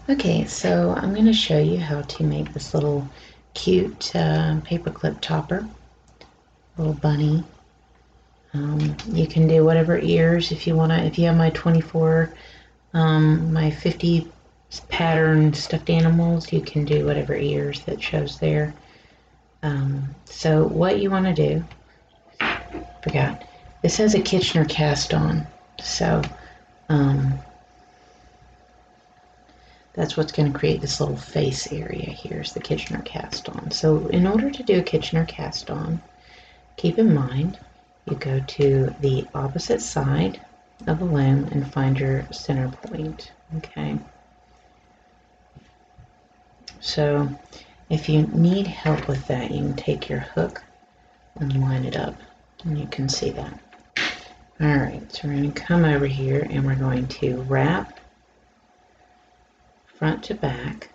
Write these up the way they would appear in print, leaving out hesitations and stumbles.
Okay, so I'm going to show you how to make this little cute paperclip topper, little bunny. You can do whatever ears if you want to. If you have my 24, my 50 pattern stuffed animals, you can do whatever ears that shows there. So what you want to do, forgot, this has a Kitchener cast on, so that's what's going to create this little face area here is the Kitchener cast on. So in order to do a Kitchener cast on, keep in mind you go to the opposite side of the loom and find your center point. Okay. So if you need help with that, you can take your hook and line it up, and you can see that. Alright, so we're going to come over here and we're going to wrap front to back,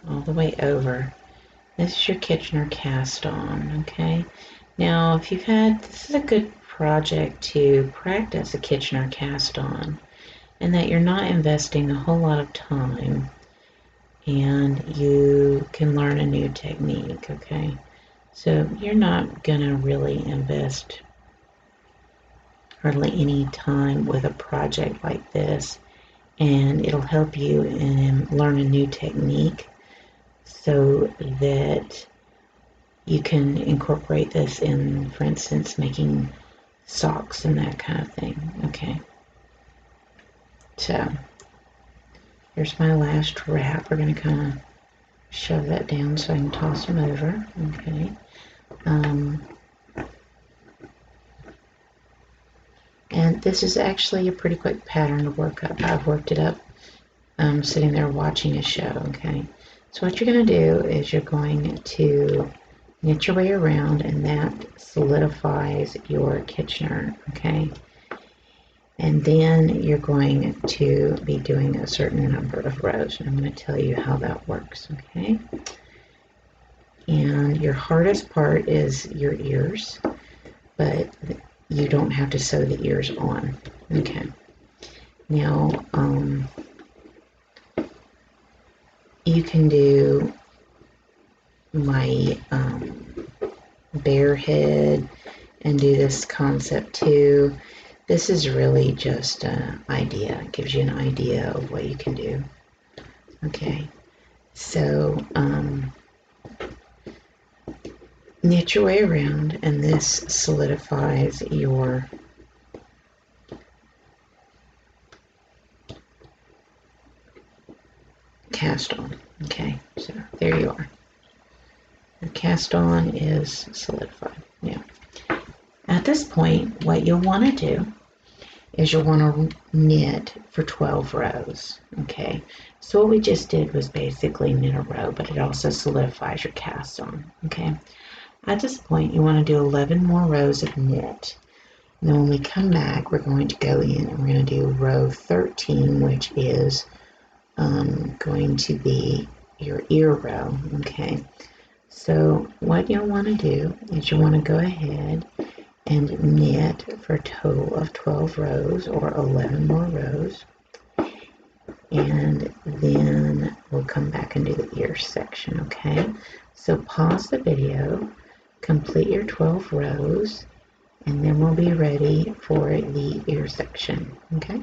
all the way over. This is your Kitchener cast on, okay? Now, if you've had, this is a good project to practice a Kitchener cast on, and that you're not investing a whole lot of time, and you can learn a new technique, okay? So you're not gonna really invest hardly any time with a project like this, and it'll help you learn a new technique so that you can incorporate this in, for instance, making socks and that kind of thing. Okay, so here's my last wrap. We're going to kind of shove that down so I can toss them over. Okay. And this is actually a pretty quick pattern to work up. I've worked it up sitting there watching a show. Okay, so what you're going to do is you're going to knit your way around, and that solidifies your Kitchener. Okay, and then you're going to be doing a certain number of rows, and I'm going to tell you how that works. Okay, and your hardest part is your ears, but you don't have to sew the ears on. Okay, now you can do my bear head and do this concept too. This is really just an idea. It gives you an idea of what you can do. Okay, so knit your way around, and this solidifies your cast on. Okay, so there you are. The cast on is solidified. Now, at this point, what you'll want to do is you'll want to knit for 12 rows. Okay, so what we just did was basically knit a row, but it also solidifies your cast on. Okay, at this point, you want to do 11 more rows of knit. And then when we come back, we're going to go in and we're going to do row 13, which is going to be your ear row. Okay, so what you'll want to do is you want to go ahead and knit for a total of 12 rows or 11 more rows, and then we'll come back and do the ear section. Okay, so pause the video, complete your 12 rows, and then we'll be ready for the ear section. Okay.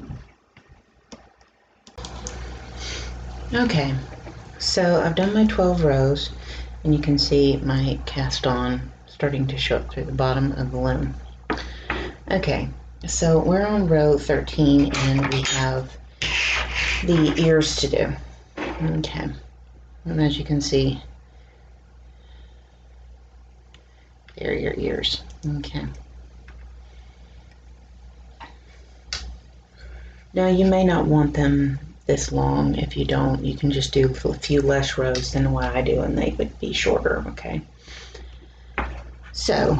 Okay, so I've done my 12 rows, and you can see my cast on starting to show up through the bottom of the loom. Okay, so we're on row 13, and we have the ears to do. Okay, and as you can see, there are your ears. Okay. Now you may not want them this long. If you don't, you can just do a few less rows than what I do, and they would be shorter. Okay, so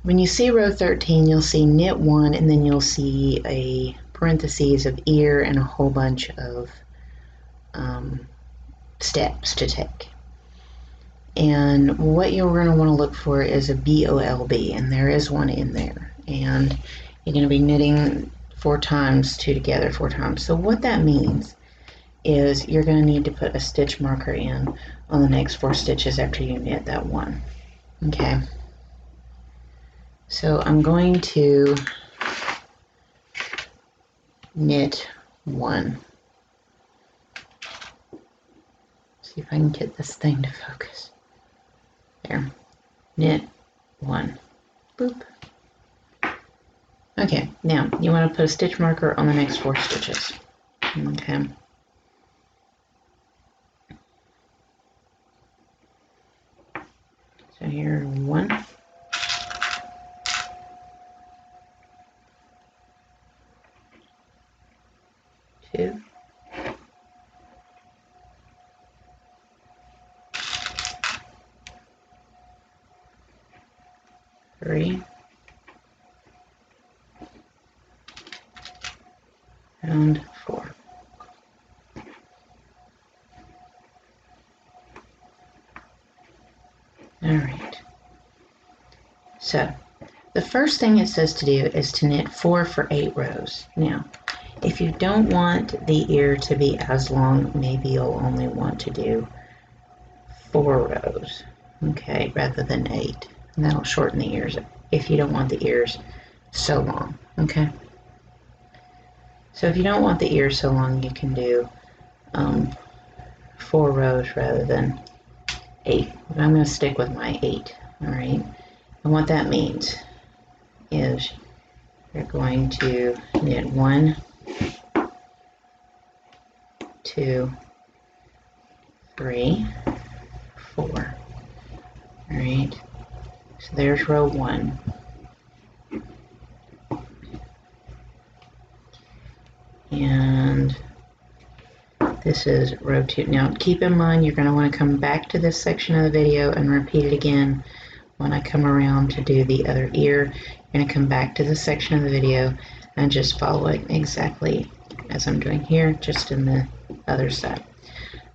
when you see row 13, you'll see knit 1, and then you'll see a parentheses of ear and a whole bunch of steps to take. And what you're going to want to look for is a BOLB, and there is one in there. And you're going to be knitting 4 times, 2 together 4 times. So what that means is you're going to need to put a stitch marker in on the next 4 stitches after you knit that one. Okay, so I'm going to knit 1. See if I can get this thing to focus. There, knit 1. Boop. Okay, now you want to put a stitch marker on the next 4 stitches. Okay. So here, 1, 2, 3, and 4. All right. So the first thing it says to do is to knit 4 for 8 rows. Now, if you don't want the ear to be as long, maybe you'll only want to do 4 rows, okay, rather than 8. And that'll shorten the ears if you don't want the ears so long, okay? So if you don't want the ears so long, you can do 4 rows rather than 8. But I'm going to stick with my 8, all right? And what that means is you're going to knit 1, 2, 3, 4. All right, so there's row 1. And this is row 2. Now keep in mind you're going to want to come back to this section of the video and repeat it again when I come around to do the other ear. You're going to come back to this section of the video and just follow it exactly as I'm doing here, just in the other side.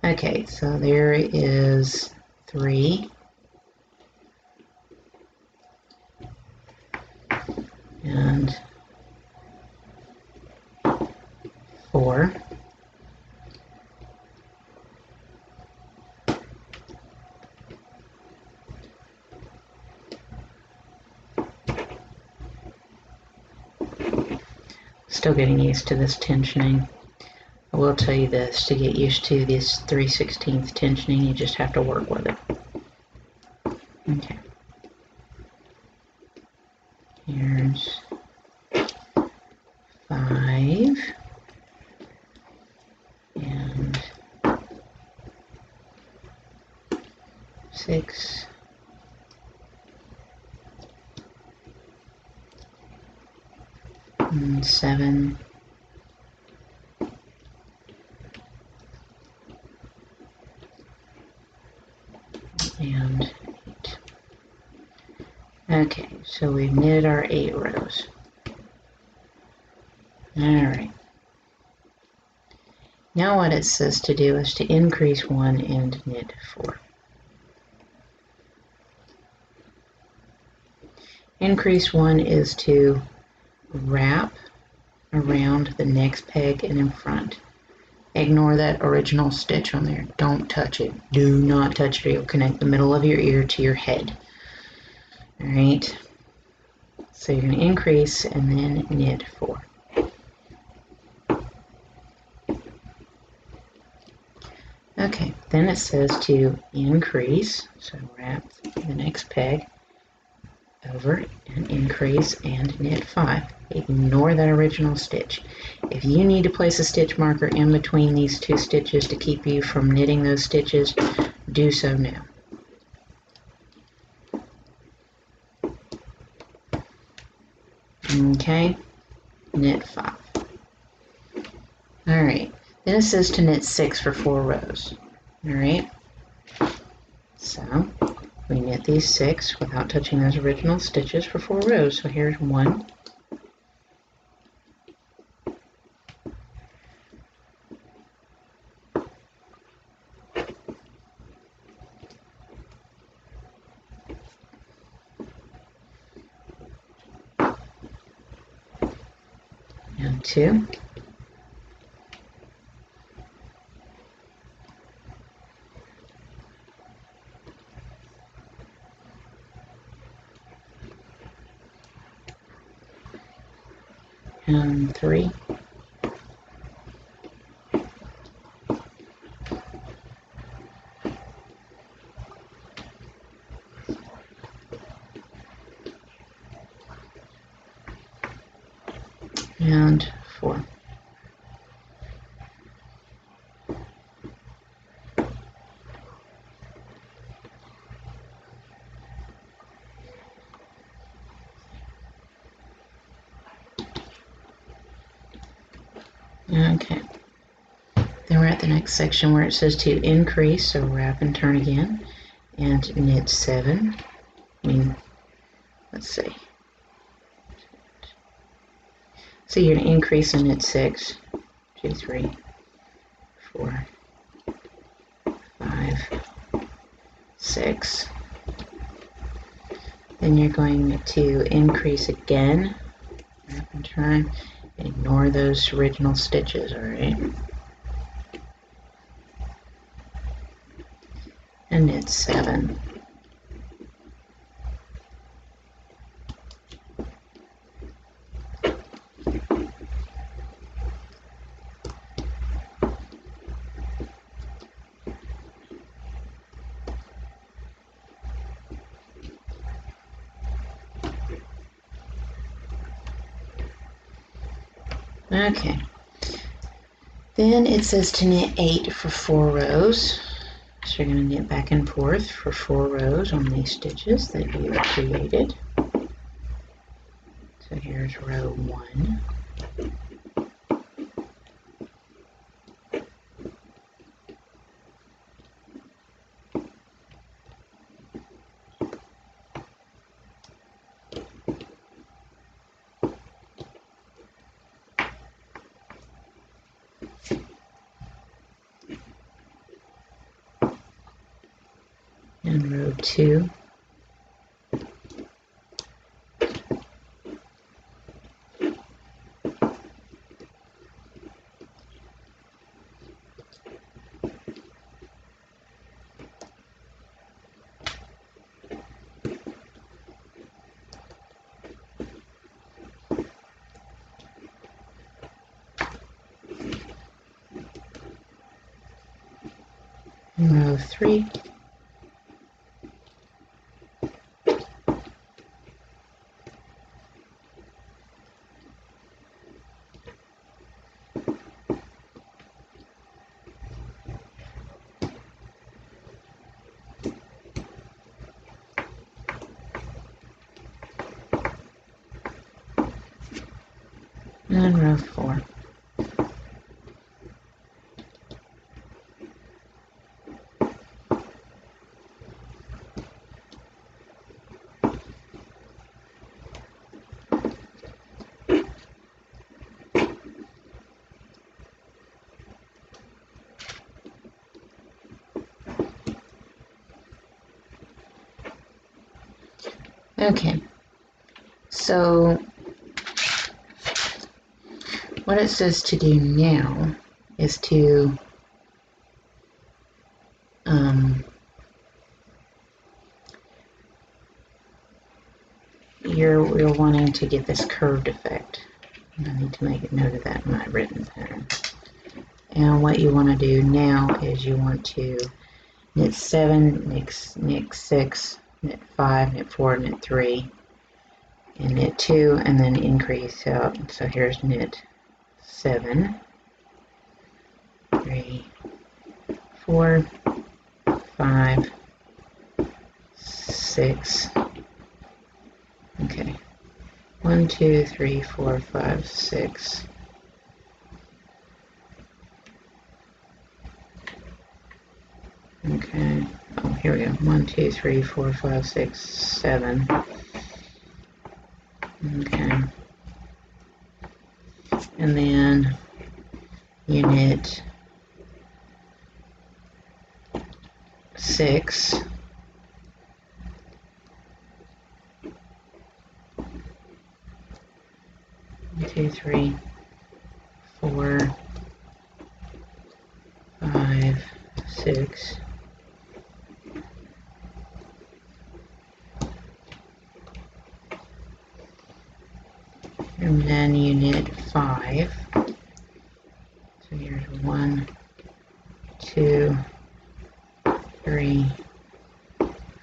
Okay, so there is 3. And 4. Still getting used to this tensioning. I will tell you this, to get used to this 3/16 tensioning, you just have to work with it. Okay. Here's 5. And 6. And 7. And 8. Okay, so we've knitted our 8 rows. Alright. Now what it says to do is to increase 1 and knit 4. Increase 1 is to wrap around the next peg and in front. Ignore that original stitch on there. Don't touch it. Do not touch it. You'll connect the middle of your ear to your head. Alright. So you're going to increase and then knit 4. Okay, then it says to increase, so wrap the next peg over and increase and knit 5. Ignore that original stitch. If you need to place a stitch marker in between these 2 stitches to keep you from knitting those stitches, do so now. Okay, knit 5. Alright, then it says to knit 6 for 4 rows. Alright, so we knit these 6 without touching those original stitches for 4 rows. So here's 1, 2, 2, and 3, and 4. Okay. Then we're at the next section where it says to increase, so wrap and turn again, and knit 7. Let's see. So you're going to increase and knit 6, 2, 3, 4, 5, 6. Then you're going to increase again, wrap and turn, and ignore those original stitches, alright? And knit 7. Okay. Then it says to knit 8 for 4 rows. So you're going to knit back and forth for 4 rows on these stitches that you've created. So here's row 1. And row 2. And row 3. And row 4. Okay, so what it says to do now is to you're wanting to get this curved effect. I need to make a note of that in my written pattern. And what you want to do now is you want to knit 7, knit 6, knit 5, knit 4, knit 3, and knit 2, and then increase out. So here's knit 7, 3, 4, 5, 6. Okay. 1, 2, 3, 4, 5, 6. Okay. Oh, here we go. 1, 2, 3, 4, 5, 6, 7. Okay. And then you knit 6. 1, 2, 3, 4, 5, 6, and then you knit 5. So here's 1, 2, 3,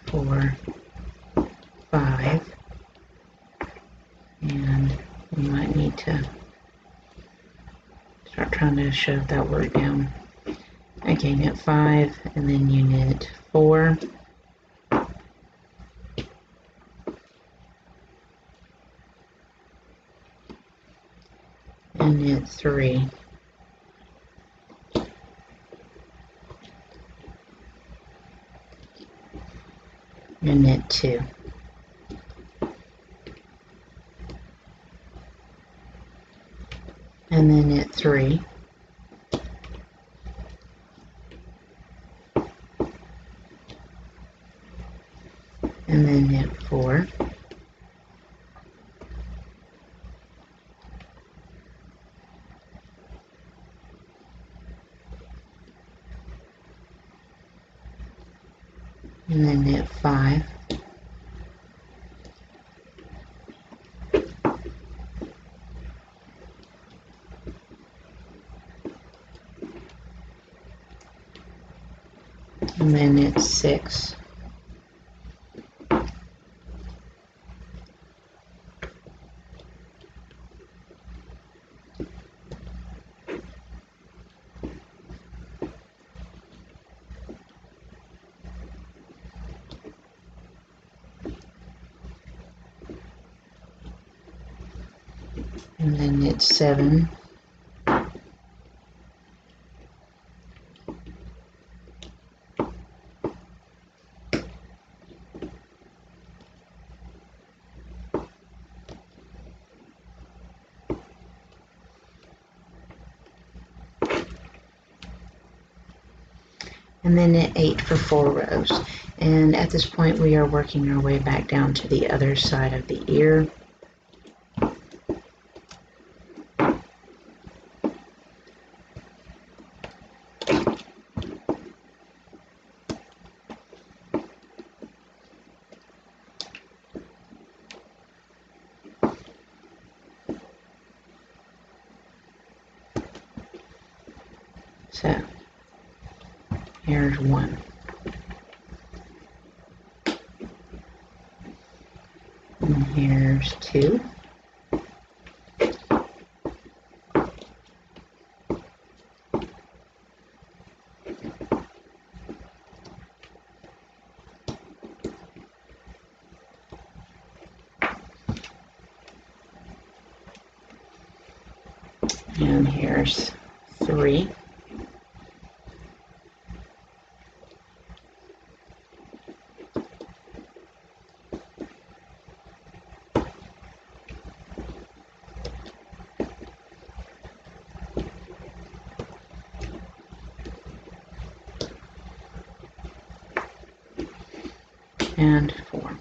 4, 5, and you might need to start trying to shove that word down. Okay, knit 5, and then you knit 4, and knit 3, and knit 2. And then knit 3, and then knit 4, and then knit 5, and then knit 6, and then knit 7, and then knit 8 for 4 rows. And at this point we are working our way back down to the other side of the ear. So here's 1. And here's 2. And here's 3. And 4.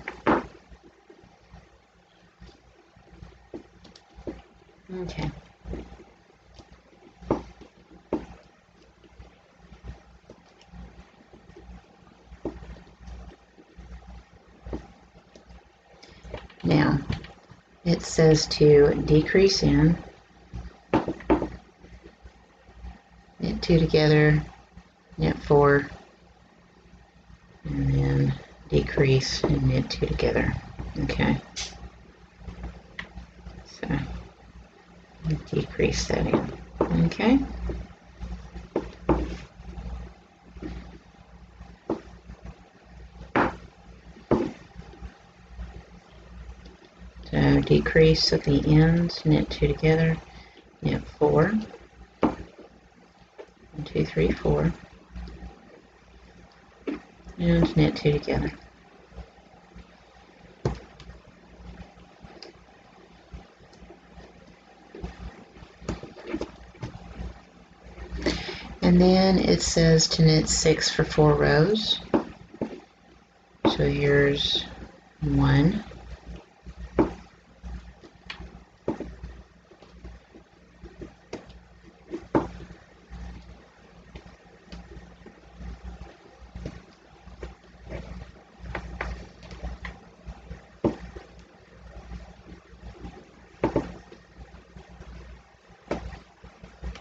Okay. Now, it says to decrease in, knit 2 together, knit 4, and then decrease and knit 2 together. Okay. So, decrease that in. Okay. So decrease at the ends, knit 2 together, knit 4, 1, 2, 3, 4, and knit 2 together. And then it says to knit 6 for 4 rows. So here's 1, 2,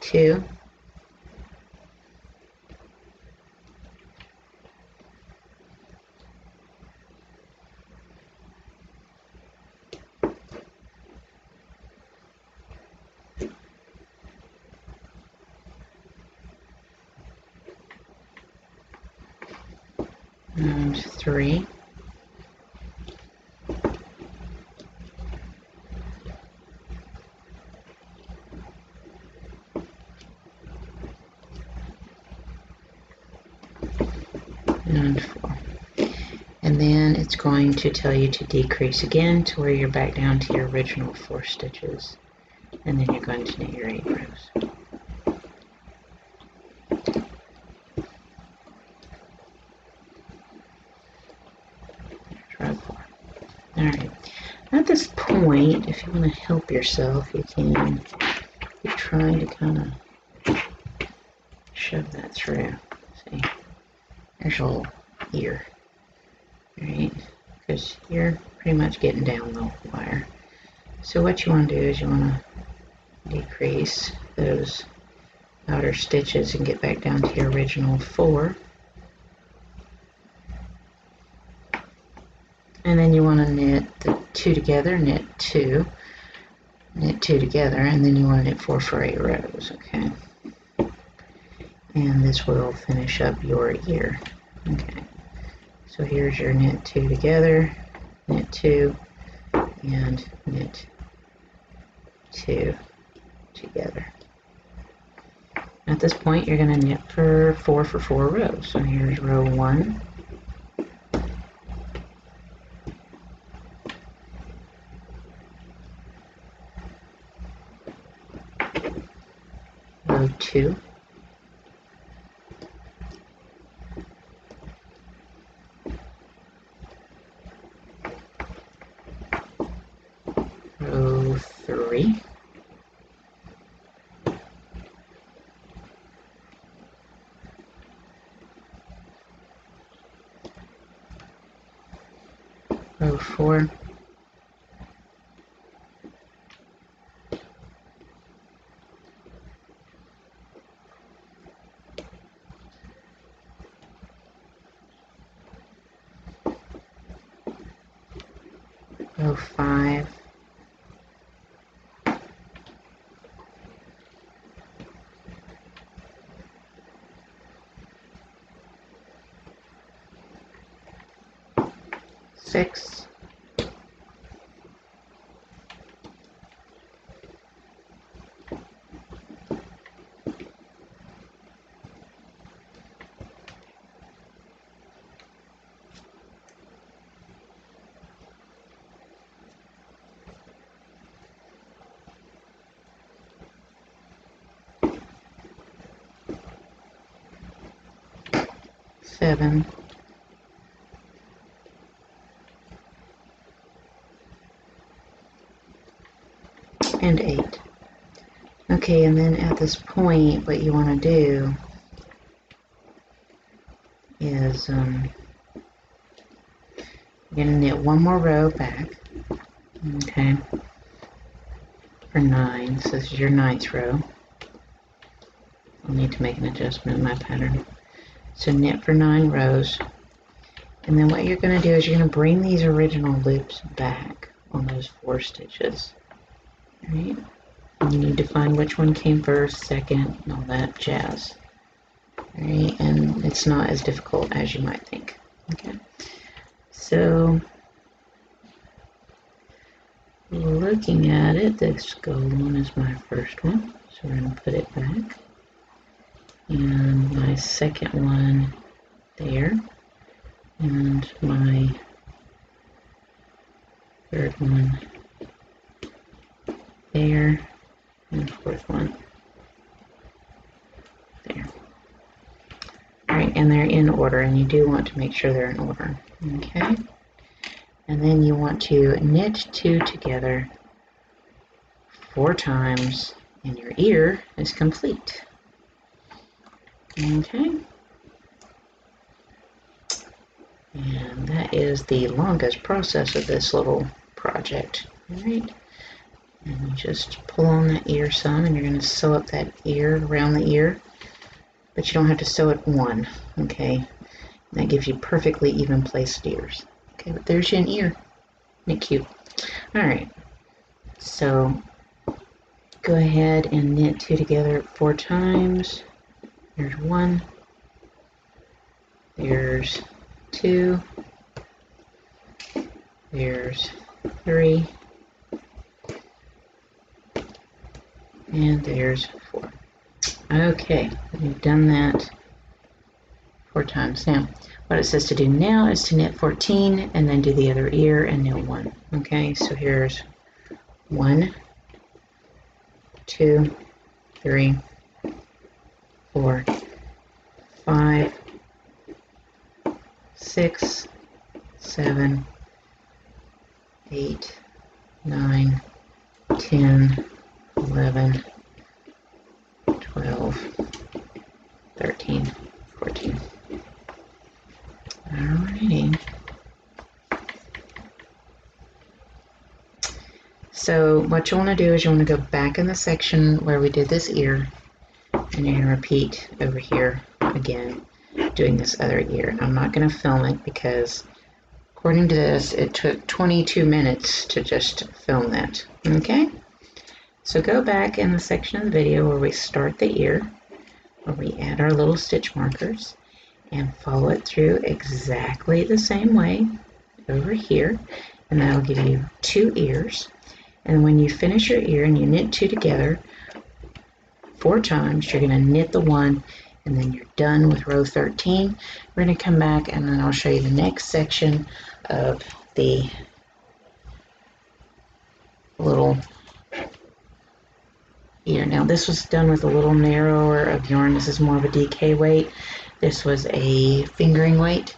2, and 3, and 4. And then it's going to tell you to decrease again to where you're back down to your original 4 stitches. And then you're going to knit your 8 rows. There's row 4. Alright. At this point, if you want to help yourself, you can keep trying to kind of shove that through. See? There's your little ear. Alright, because you're pretty much getting down the wire. So what you want to do is you want to decrease those outer stitches and get back down to your original 4. And then you want to knit the 2 together, knit 2 together, and then you want to knit 4 for 8 rows, okay? And this will finish up your ear, okay? So here's your knit 2 together, knit 2, and knit 2 together. At this point, you're going to knit for 4 rows. So here's row 1, row 2, row 3, row 4, row 5, six, seven, and 8. Okay, and then at this point, what you want to do is you're going to knit 1 more row back, okay, for 9. So this is your 9th row. I'll need to make an adjustment in my pattern. So knit for 9 rows, and then what you're going to do is you're going to bring these original loops back on those 4 stitches. Right? And you need to find which one came first, second, and all that jazz. Right? And it's not as difficult as you might think. Okay. So looking at it, this gold one is my first one. So we're going to put it back. And my second one there. And my third one there. And the 4th one there. Alright, and they're in order, and you do want to make sure they're in order. Okay? And then you want to knit 2 together 4 times, and your ear is complete. Okay? And that is the longest process of this little project. Alright? And you just pull on that ear some, and you're going to sew up that ear around the ear, but you don't have to sew it one, okay? And that gives you perfectly even placed ears. Okay, but there's your ear. Isn't it cute? All right, so go ahead and knit 2 together 4 times. There's 1, there's 2, there's 3, and there's 4. Okay, we've done that 4 times. Now, what it says to do now is to knit 14 and then do the other ear and knit 1. Okay, so here's 1, 2, 3, 4, 5, 6, 7, 8, 9, 10, 11, 12, 13, 14. Alrighty. So what you want to do is you want to go back in the section where we did this ear, and you're going to repeat over here again, doing this other ear. I'm not going to film it because according to this, it took 22 minutes to just film that. Okay? So go back in the section of the video where we start the ear, where we add our little stitch markers, and follow it through exactly the same way over here, and that'll give you 2 ears. And when you finish your ear and you knit 2 together 4 times, you're going to knit the 1, and then you're done with row 13. We're going to come back and then I'll show you the next section of the little ear. Now this was done with a little narrower of yarn. This is more of a DK weight. This was a fingering weight.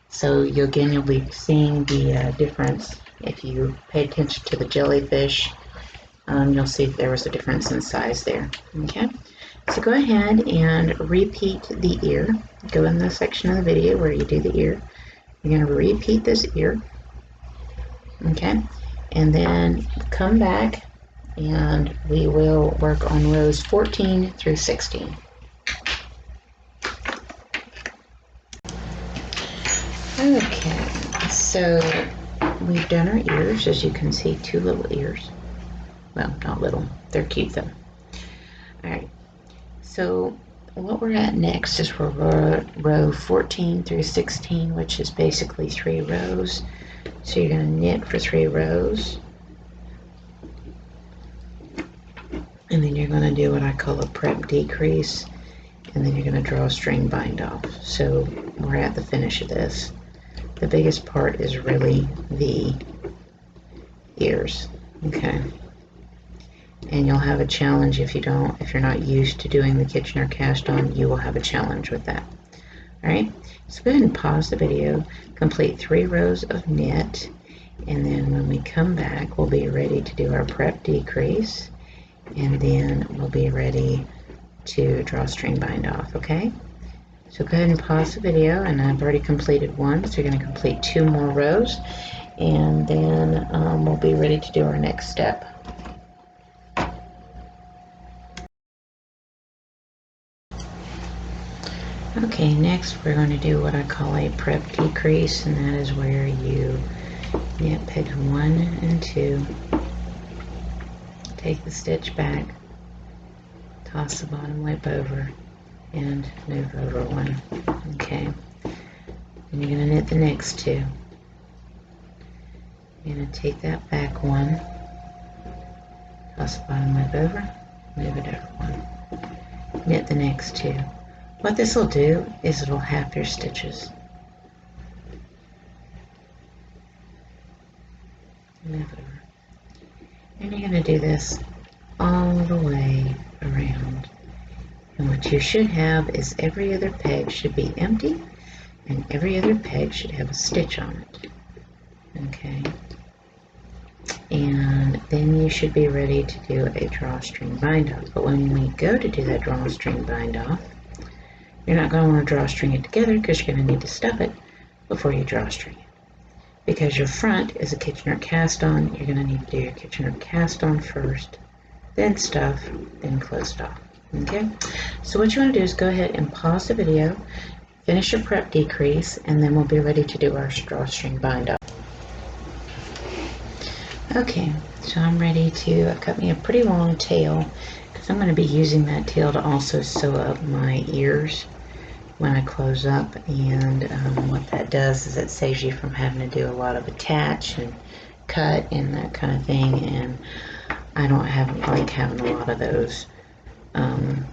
So you'll be seeing the difference. If you pay attention to the jellyfish, you'll see there was a difference in size there. Okay, so go ahead and repeat the ear. Go in the section of the video where you do the ear. You're going to repeat this ear. Okay, and then come back and we will work on rows 14 through 16. Okay, so we've done our ears. As you can see, 2 little ears. Well, not little, they're cute though. Alright, so what we're at next is for row 14 through 16, which is basically 3 rows. So you're going to knit for 3 rows, and then you're going to do what I call a prep decrease, and then you're going to draw a string bind off. So we're at the finish of this. The biggest part is really the ears, okay? And you'll have a challenge if you're not used to doing the Kitchener cast on, you will have a challenge with that. All right, so go ahead and pause the video, complete 3 rows of knit, and then when we come back, we'll be ready to do our prep decrease, and then we'll be ready to draw a string bind off, okay? So go ahead and pause the video, and I've already completed 1, so you're going to complete 2 more rows, and then we'll be ready to do our next step. Okay, next we're going to do what I call a prep decrease, and that is where you knit pegs 1 and 2, take the stitch back, toss the bottom loop over, and move over 1. Okay, and you're going to knit the next 2. You're going to take that back 1, toss the bottom loop over, move it over 1, knit the next 2. What this will do is it'll half your stitches. Move over. And you're going to do this all the way around. And what you should have is every other peg should be empty, and every other peg should have a stitch on it. Okay. And then you should be ready to do a drawstring bind off. But when we go to do that drawstring bind off, you're not going to want to drawstring it together because you're going to need to stuff it before you drawstring it. because your front is a Kitchener cast on, you're going to need to do your Kitchener cast on first, then stuff, then closed off. Okay, so what you want to do is go ahead and pause the video, finish your prep decrease, and then we'll be ready to do our drawstring bind off. Okay, so I'm ready to cut me a pretty long tail, because I'm going to be using that tail to also sew up my ears when I close up. And what that does is it saves you from having to do a lot of attach and cut and that kind of thing, and I don't like having a lot of those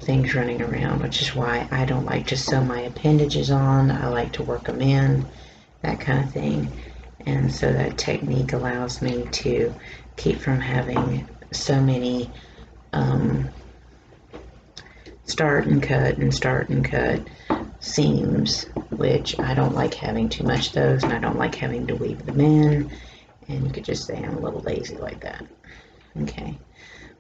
things running around, which is why I don't like to sew my appendages on. I like to work them in, that kind of thing. And so that technique allows me to keep from having so many start and cut and start and cut seams, which I don't like having too much of those, and I don't like having to weave them in. And you could just say I'm a little lazy like that. Okay,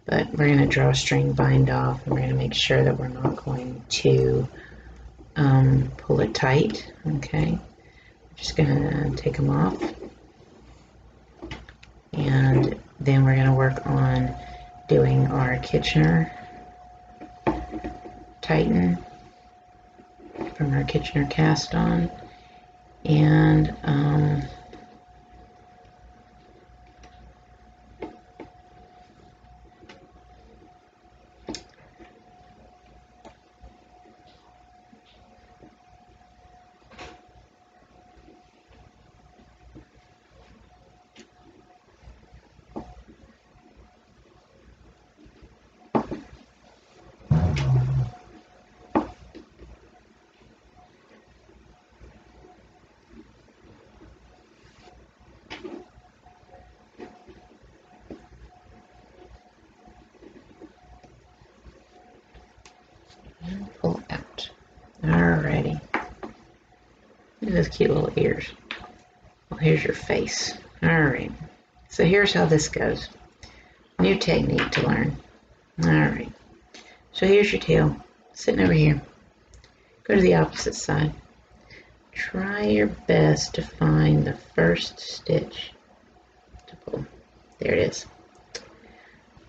but we're going to drawstring bind off, and we're going to make sure that we're not going to pull it tight. Okay, just going to take them off, and then we're going to work on doing our Kitchener tighten from our Kitchener cast on, and pull out. Alrighty. Look at those cute little ears. Well, here's your face. Alright. So here's how this goes. New technique to learn. Alright. So here's your tail. Sitting over here. Go to the opposite side. Try your best to find the first stitch to pull. There it is.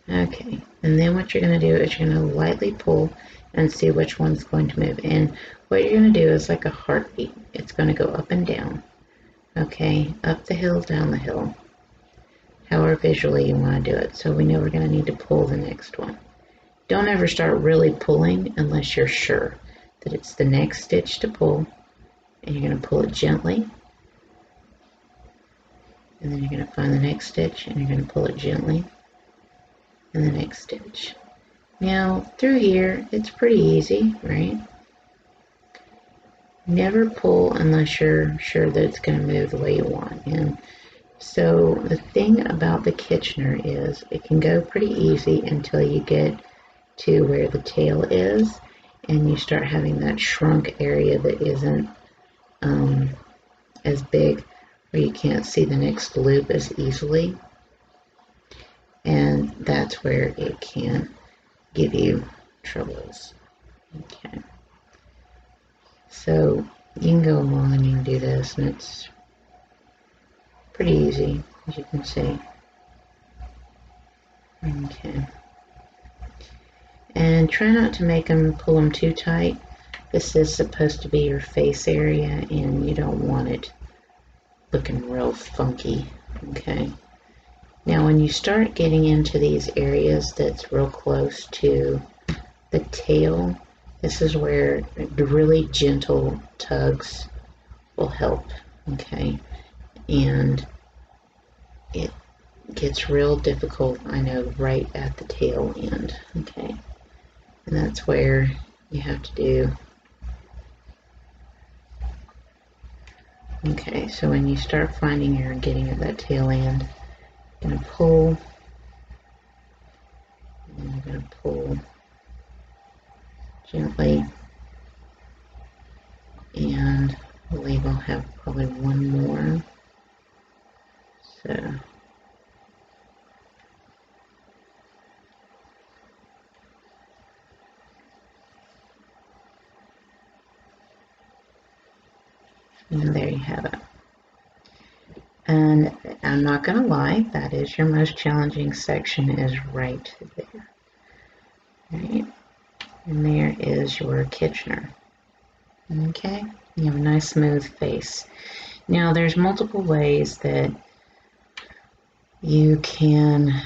Okay. And then what you're going to do is you're going to lightly pull and see which one's going to move. And what you're going to do is like a heartbeat. It's going to go up and down. Okay, up the hill, down the hill. However visually you want to do it. So we know we're going to need to pull the next one. Don't ever start really pulling unless you're sure that it's the next stitch to pull. And you're going to pull it gently. And then you're going to find the next stitch and you're going to pull it gently. And the next stitch. Now, through here, it's pretty easy, right? Never pull unless you're sure that it's going to move the way you want. And so the thing about the Kitchener is it can go pretty easy until you get to where the tail is and you start having that shrunk area that isn't as big, where you can't see the next loop as easily. And that's where it can give you troubles. Okay. So you can go along and you can do this, and it's pretty easy, as you can see. Okay. And try not to pull them too tight. This is supposed to be your face area, and you don't want it looking real funky. Okay. Now when you start getting into these areas that's real close to the tail, this is where the really gentle tugs will help. Okay. And it gets real difficult, I know, right at the tail end. Okay. And that's where you have to do. Okay, so when you start finding you're getting at that tail end, you're going to pull, and you're going to pull gently, and I believe I'll have probably one more. So and there you have it. I'm not going to lie, that is your most challenging section, is right there. Right? And there is your Kitchener. Okay, you have a nice smooth face. Now there's multiple ways that you can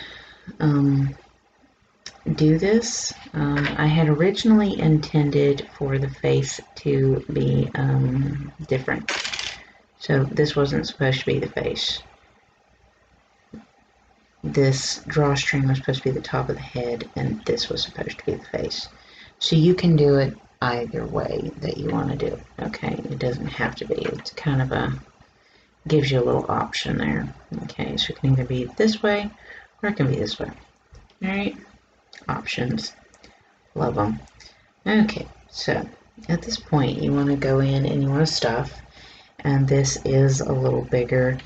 do this. I had originally intended for the face to be different. So this wasn't supposed to be the face. This drawstring was supposed to be the top of the head, and this was supposed to be the face. So you can do it either way that you want to do it. Okay, it doesn't have to be. It's kind of a, gives you a little option there. Okay, so it can either be this way or it can be this way. Alright, options. Love them. Okay, so at this point you want to go in and you want to stuff, and this is a little bigger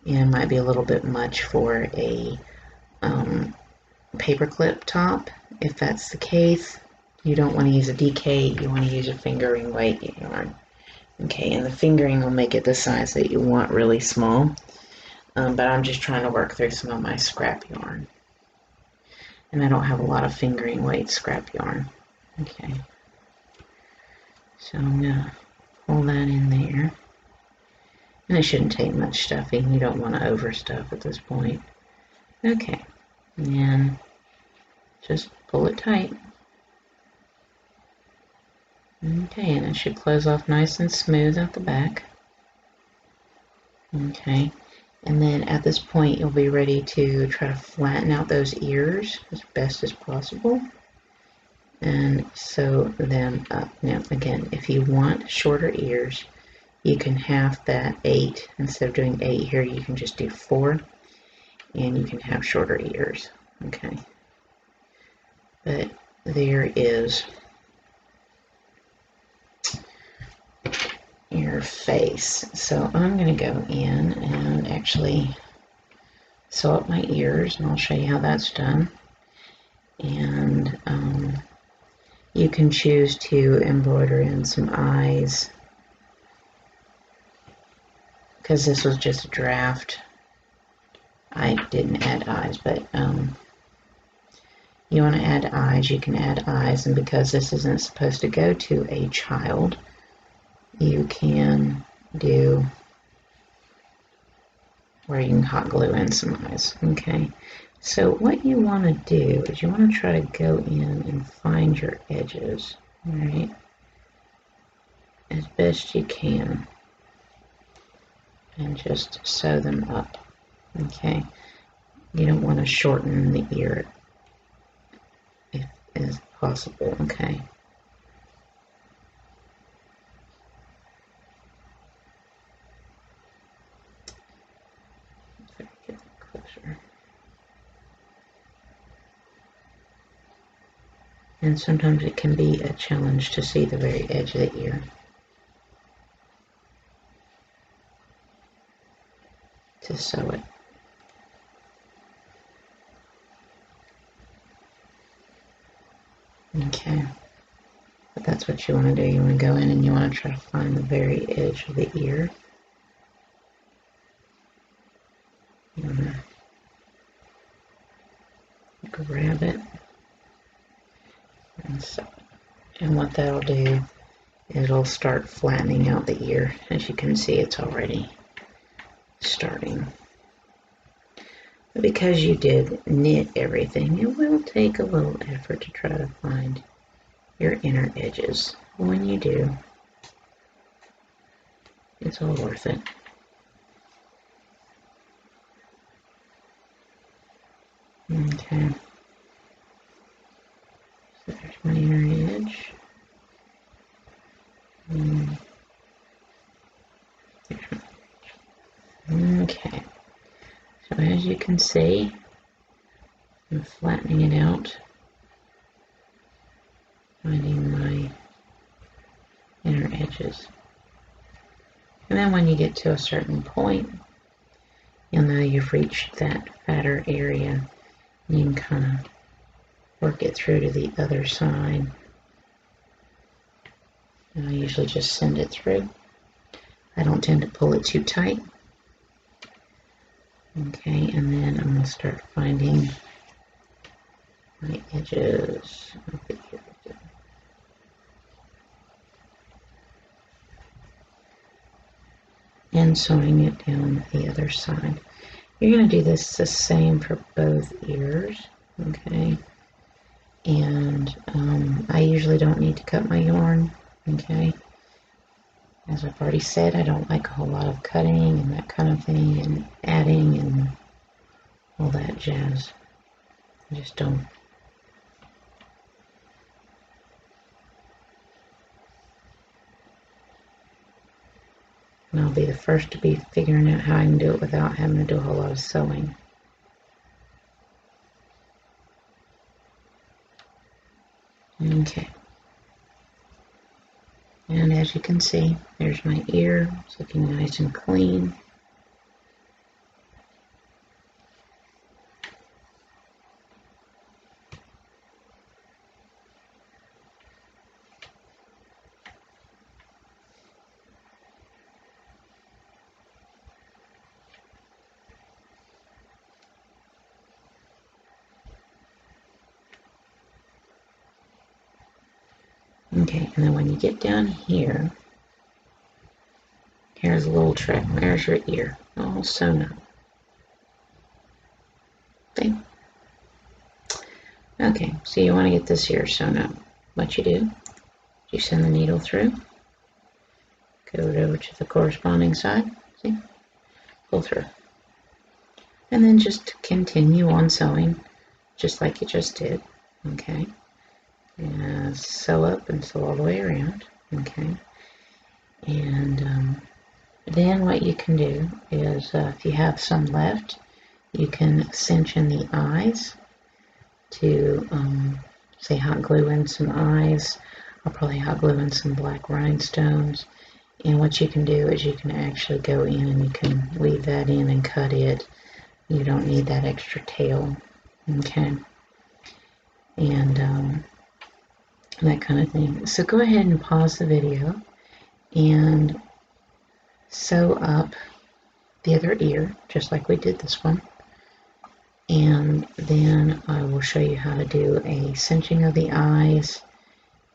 and might be a little bit much for a paperclip top. If that's the case, you don't want to use a DK, you want to use a fingering weight yarn. Okay, and the fingering will make it the size that you want, really small. But I'm just trying to work through some of my scrap yarn. And I don't have a lot of fingering weight scrap yarn. Okay. So I'm going to pull that in there. And it shouldn't take much stuffing. You don't want to overstuff at this point. Okay. And just pull it tight. Okay, and it should close off nice and smooth at the back. Okay. And then at this point you'll be ready to try to flatten out those ears as best as possible and sew them up. Now again, if you want shorter ears, you can have that 8. Instead of doing 8 here, you can just do 4, and you can have shorter ears. Okay. But there is your face. So I'm going to go in and actually sew up my ears, and I'll show you how that's done. And you can choose to embroider in some eyes, because this was just a draft. I didn't add eyes, but you want to add eyes, you can add eyes, and because this isn't supposed to go to a child, you can do where you can hot glue in some eyes. Okay, so what you want to do is you want to try to go in and find your edges, right, as best you can, and just sew them up. Okay, you don't want to shorten the ear if as possible. Okay. Get that closer. And sometimes it can be a challenge to see the very edge of the ear. To sew it. Okay, but that's what you want to do. You want to go in and you want to try to find the very edge of the ear. You want to grab it and sew it. And what that'll do is it'll start flattening out the ear. As you can see, it's already starting. But because you did knit everything, it will take a little effort to try to find your inner edges. When you do, it's all worth it. Okay. So there's my inner edge. Okay. So as you can see, I'm flattening it out, finding my inner edges. And then when you get to a certain point, you'll know you've reached that fatter area. You can kind of work it through to the other side. And I usually just send it through. I don't tend to pull it too tight. Okay, and then I'm going to start finding my edges over here. And sewing it down the other side. You're going to do this the same for both ears, okay? And I usually don't need to cut my yarn, okay? As I've already said, I don't like a whole lot of cutting and that kind of thing, and adding and all that jazz. I just don't. And I'll be the first to be figuring out how I can do it without having to do a whole lot of sewing. Okay. And as you can see, there's my ear. It's looking nice and clean. Okay, and then when you get down here, here's a little trick. There's your ear, all sewn up. Okay. Okay, so you want to get this ear sewn up. What you do, you send the needle through, go over to the corresponding side, see, pull through. And then just continue on sewing, just like you just did, okay? And sew up and sew all the way around, okay? And then what you can do is, if you have some left, you can cinch in the eyes to, say, hot glue in some eyes. I'll probably hot glue in some black rhinestones. And what you can do is you can actually go in and you can weave that in and cut it. You don't need that extra tail, okay? And that kind of thing. So go ahead and pause the video and sew up the other ear, just like we did this one. And then I will show you how to do a cinching of the eyes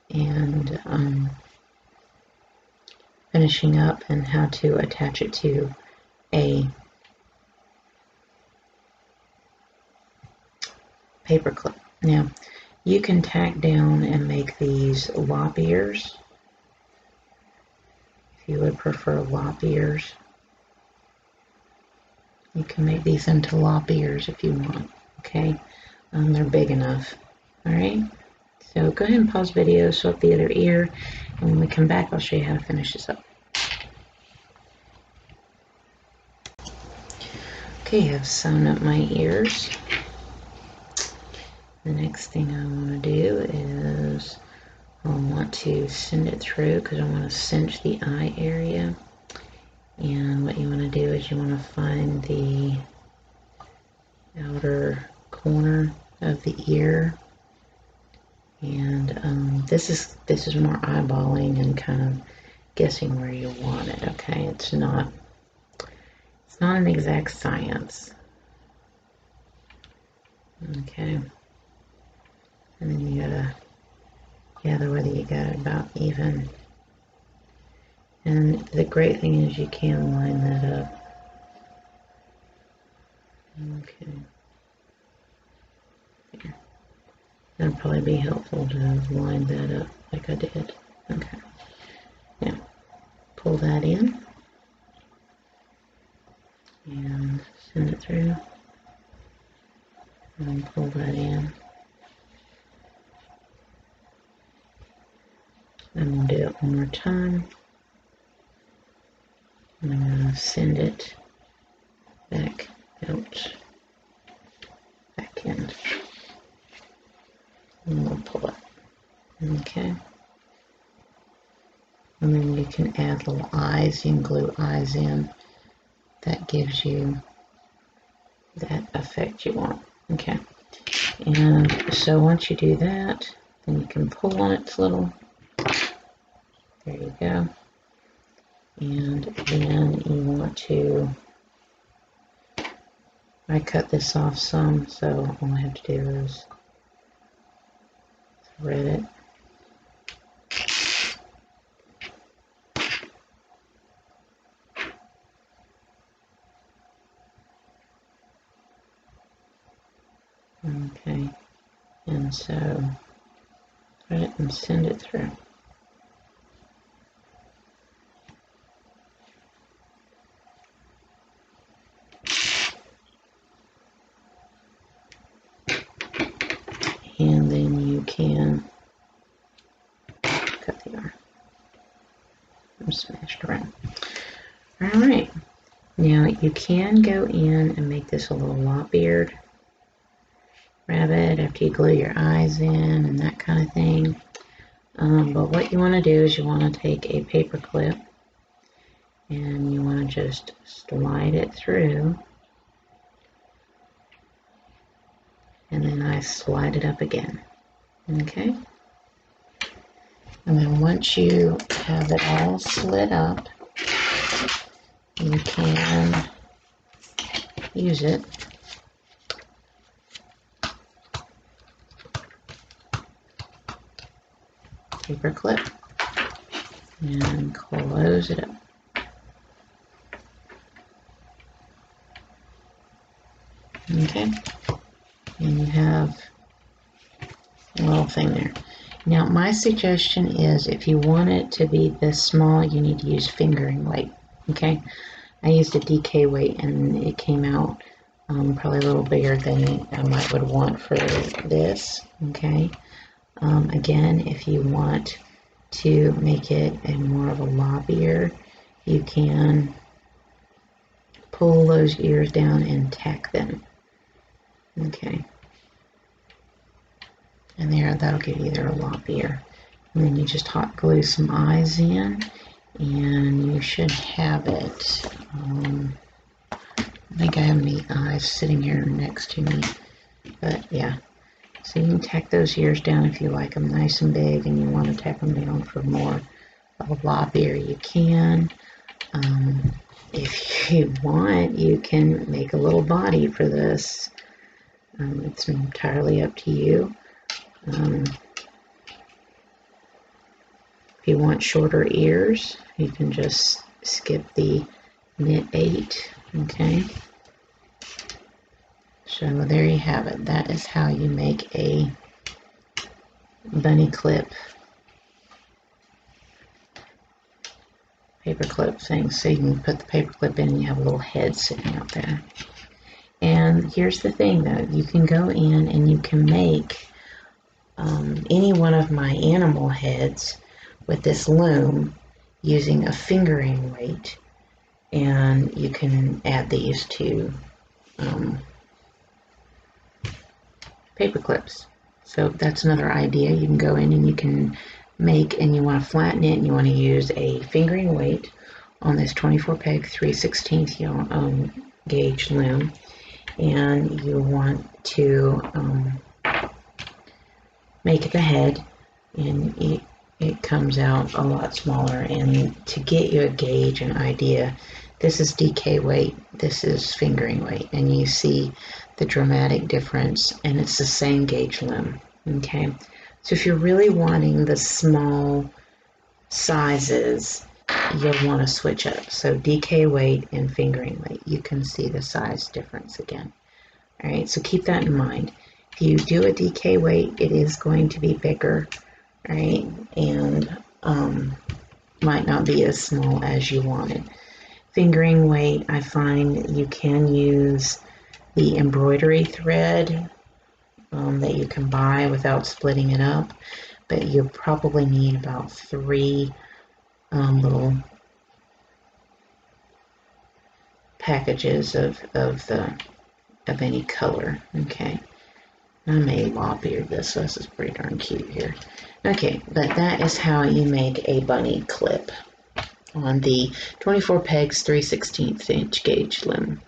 and finishing up, and how to attach it to a paper clip. Now, you can tack down and make these lop ears, if you would prefer lop ears. You can make these into lop ears if you want, okay? They're big enough, all right? So go ahead and pause the video, sew up the other ear, and when we come back, I'll show you how to finish this up. Okay, I've sewn up my ears. The next thing I want to do is I want to send it through, because I want to cinch the eye area. And what you want to do is you want to find the outer corner of the ear. And this is more eyeballing and kind of guessing where you want it. Okay, it's not an exact science. Okay, and then you gotta gather whether you got it about even. And the great thing is you can line that up. Okay. Here. That'd probably be helpful to line that up like I did. Okay. Now, pull that in and send it through. And pull that in. I'm going to do it one more time. And I'm going to send it back out, back in. And we'll pull it. Okay. And then you can add little eyes. You can glue eyes in. That gives you that effect you want. Okay. And so once you do that, then you can pull on it a little. There you go. And then you want to I cut this off some, so all I have to do is thread it. Okay, and so thread it and send it through. And then you can cut the yarn. I'm smashed around. Alright, now you can go in and make this a little lop-eared rabbit after you glue your eyes in and that kind of thing. But what you want to do is you want to take a paper clip and you want to just slide it through, and then I slide it up again. Okay, and then once you have it all slid up, you can use it paper clip and close it up. Okay, and you have a little thing there. Now my suggestion is if you want it to be this small, you need to use fingering weight. Okay, I used a DK weight and it came out probably a little bigger than I would want for this. Okay, again, if you want to make it a more of a lop ear, you can pull those ears down and tack them. Okay, and there, that'll give you their lop ear. And then you just hot glue some eyes in, and you should have it. I think I have the eyes sitting here next to me, but yeah. So you can tack those ears down if you like them nice and big, and you want to tack them down for more of a lop ear, you can. If you want, you can make a little body for this. It's entirely up to you. If you want shorter ears, you can just skip the knit 8. Okay. So there you have it. That is how you make a bunny clip paper clip thing. So you can put the paper clip in and you have a little head sitting out there. And here's the thing though, you can go in and you can make any one of my animal heads with this loom using a fingering weight, and you can add these to paper clips. So that's another idea. You can go in and you can make, and you want to flatten it, and you want to use a fingering weight on this 24 peg 3/16 gauge loom, and you want to make the head, and it comes out a lot smaller. And to get you a gauge, an idea, this is DK weight, this is fingering weight, and you see the dramatic difference, and it's the same gauge loom. Okay, so if you're really wanting the small sizes, you'll want to switch up. So DK weight and fingering weight, you can see the size difference again. All right, so keep that in mind. If you do a DK weight, it is going to be bigger, right, and might not be as small as you wanted. Fingering weight, I find you can use the embroidery thread that you can buy without splitting it up, but you'll probably need about 3 little packages of any color. Okay, I may lop-ear this, so this is pretty darn cute here. Okay, but that is how you make a bunny clip on the 24 pegs 3/16 inch gauge loom.